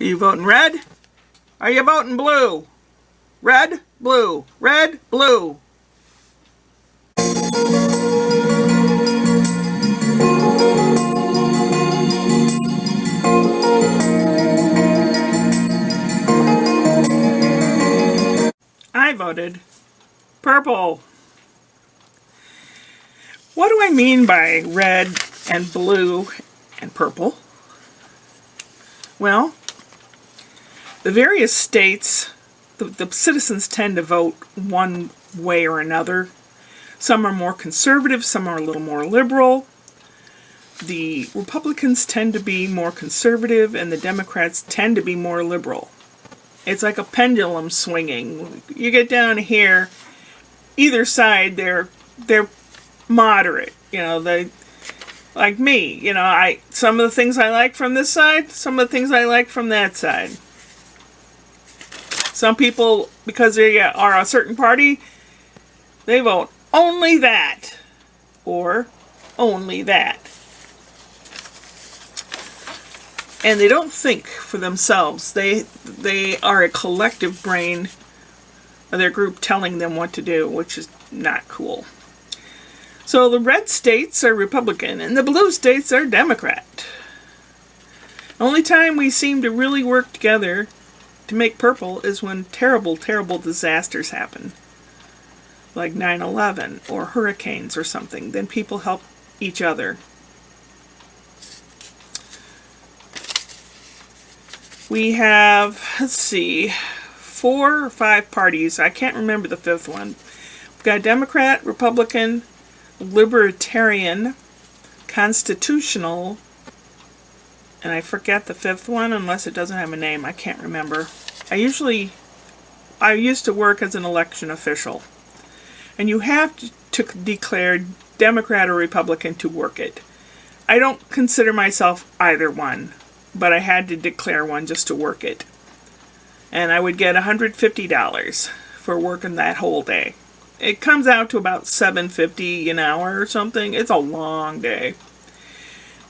Are you voting red? Are you voting blue? Red, blue, red, blue. I voted purple. What do I mean by red and blue and purple? Well, the various states, the citizens tend to vote one way or another. Some are more conservative, some are a little more liberal. The Republicans tend to be more conservative and the Democrats tend to be more liberal. It's like a pendulum swinging. You get down here, either side, they're moderate. They like me. Some of the things I like from this side, some of the things I like from that side. Some people, because they are a certain party, they vote only that or only that. And they don't think for themselves. They are a collective brain of their group telling them what to do, which is not cool. So the red states are Republican and the blue states are Democrat. The only time we seem to really work together to make purple is when terrible, terrible disasters happen. Like 9/11 or hurricanes or something. Then people help each other. We have, 4 or 5 parties. I can't remember the 5th one. We've got Democrat, Republican, Libertarian, Constitutional, and I forget the 5th one unless it doesn't have a name. I can't remember. I used to work as an election official. And you have to declare Democrat or Republican to work it. I don't consider myself either one, but I had to declare one just to work it. And I would get $150 for working that whole day. It comes out to about $7.50 an hour or something. It's a long day.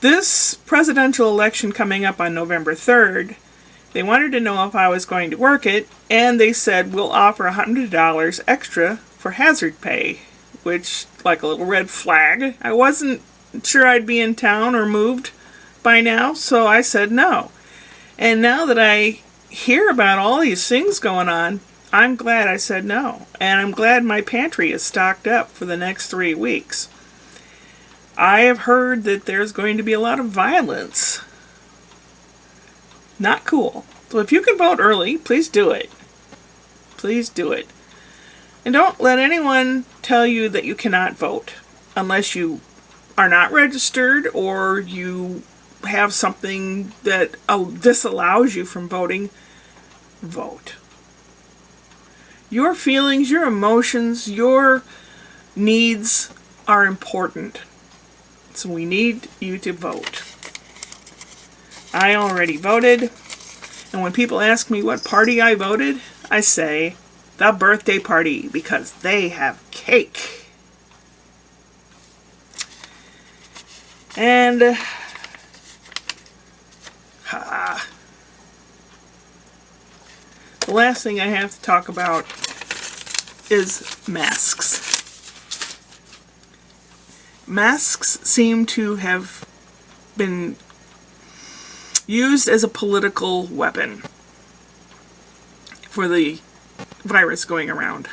This presidential election coming up on November 3rd, they wanted to know if I was going to work it, and they said, we'll offer $100 extra for hazard pay, which, like a little red flag. I wasn't sure I'd be in town or moved by now, so I said no. And now that I hear about all these things going on, I'm glad I said no. And I'm glad my pantry is stocked up for the next 3 weeks. I have heard that there's going to be a lot of violence. Not cool. So if you can vote early, please do it. Please do it. And don't let anyone tell you that you cannot vote unless you are not registered or you have something that disallows you from voting. Vote. Your feelings, your emotions, your needs are important. So we need you to vote. I already voted. And when people ask me what party I voted, I say the birthday party because they have cake. And the last thing I have to talk about is masks. Masks seem to have been used as a political weapon for the virus going around.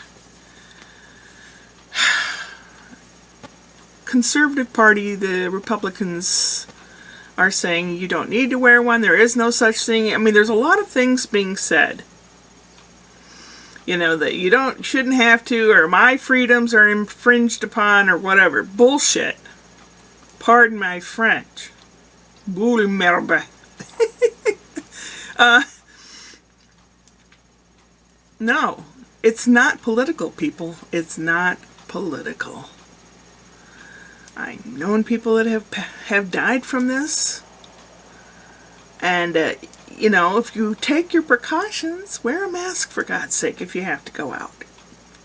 Conservative Party, the Republicans, are saying you don't need to wear one, there is no such thing. I mean, there's a lot of things being said. That you shouldn't have to, or my freedoms are infringed upon, or whatever. Bullshit. Pardon my French. Boule merde. No, it's not political, people. It's not political. I've known people that have died from this. And, if you take your precautions, wear a mask for God's sake if you have to go out.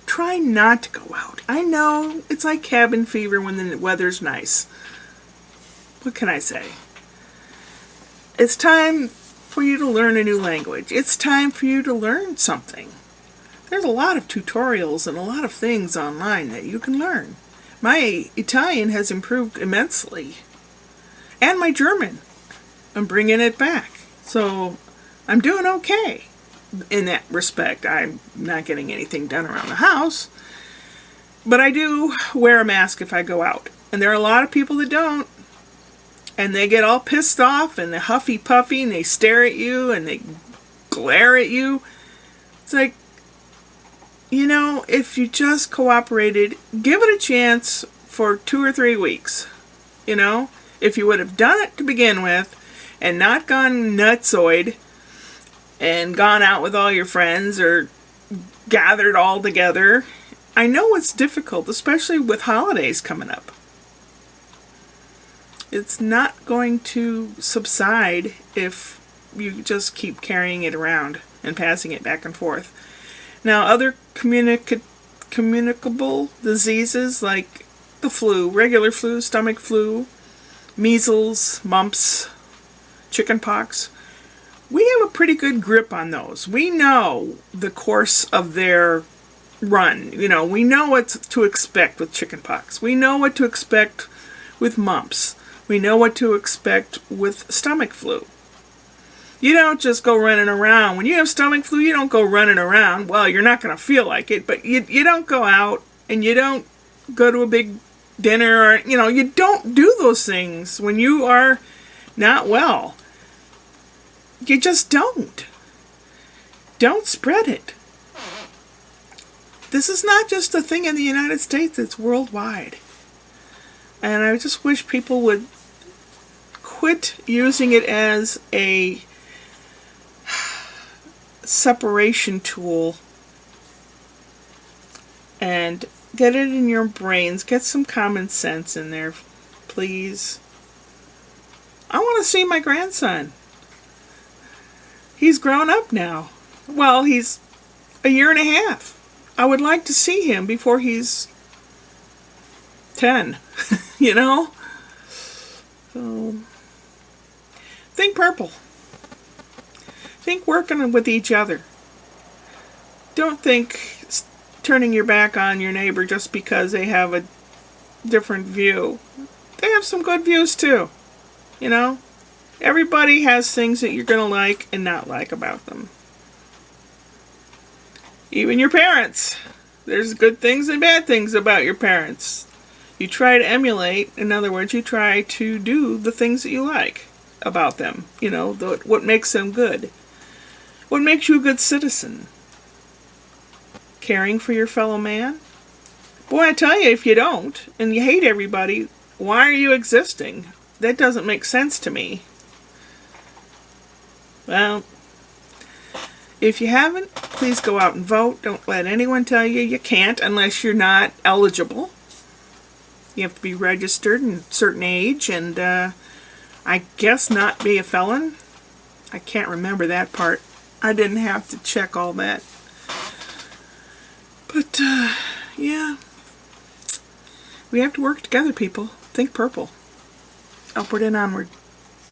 Try not to go out. I know, it's like cabin fever when the weather's nice. What can I say? It's time for you to learn a new language. It's time for you to learn something. There's a lot of tutorials and a lot of things online that you can learn. My Italian has improved immensely. And my German. I'm bringing it back. So I'm doing okay in that respect. I'm not getting anything done around the house. But I do wear a mask if I go out. And there are a lot of people that don't. And they get all pissed off and they're huffy puffy and they stare at you and they glare at you. It's like, you know, if you just cooperated, give it a chance for 2 or 3 weeks. You know, if you would have done it to begin with and not gone nutsoid and gone out with all your friends or gathered all together. I know it's difficult, especially with holidays coming up. It's not going to subside if you just keep carrying it around and passing it back and forth. Now, other communicable diseases like the flu, regular flu, stomach flu, measles, mumps, chickenpox, we have a pretty good grip on those. We know the course of their run. You know, we know what to expect with chickenpox. We know what to expect with mumps. We know what to expect with stomach flu. You don't just go running around. When you have stomach flu, you don't go running around. Well, you're not going to feel like it, but you don't go out and you don't go to a big dinner or, you know, you don't do those things when you are not well. You just don't. Don't spread it. This is not just a thing in the United States, it's worldwide. And I just wish people would quit using it as a separation tool and get it in your brains. Get some common sense in there, please. I want to see my grandson. He's grown up now. Well, he's a year and a half. I would like to see him before he's 10, you know? So, think purple. Think working with each other. Don't think turning your back on your neighbor just because they have a different view. They have some good views too, you know? Everybody has things that you're going to like and not like about them. Even your parents. There's good things and bad things about your parents. You try to emulate, in other words, you try to do the things that you like about them. You know, what makes them good. What makes you a good citizen? Caring for your fellow man? Boy, I tell you, if you don't, and you hate everybody, why are you existing? That doesn't make sense to me. Well, if you haven't, please go out and vote. Don't let anyone tell you you can't unless you're not eligible. You have to be registered in a certain age and I guess not be a felon. I can't remember that part. I didn't have to check all that. But, yeah. We have to work together, people. Think purple. Upward and onward.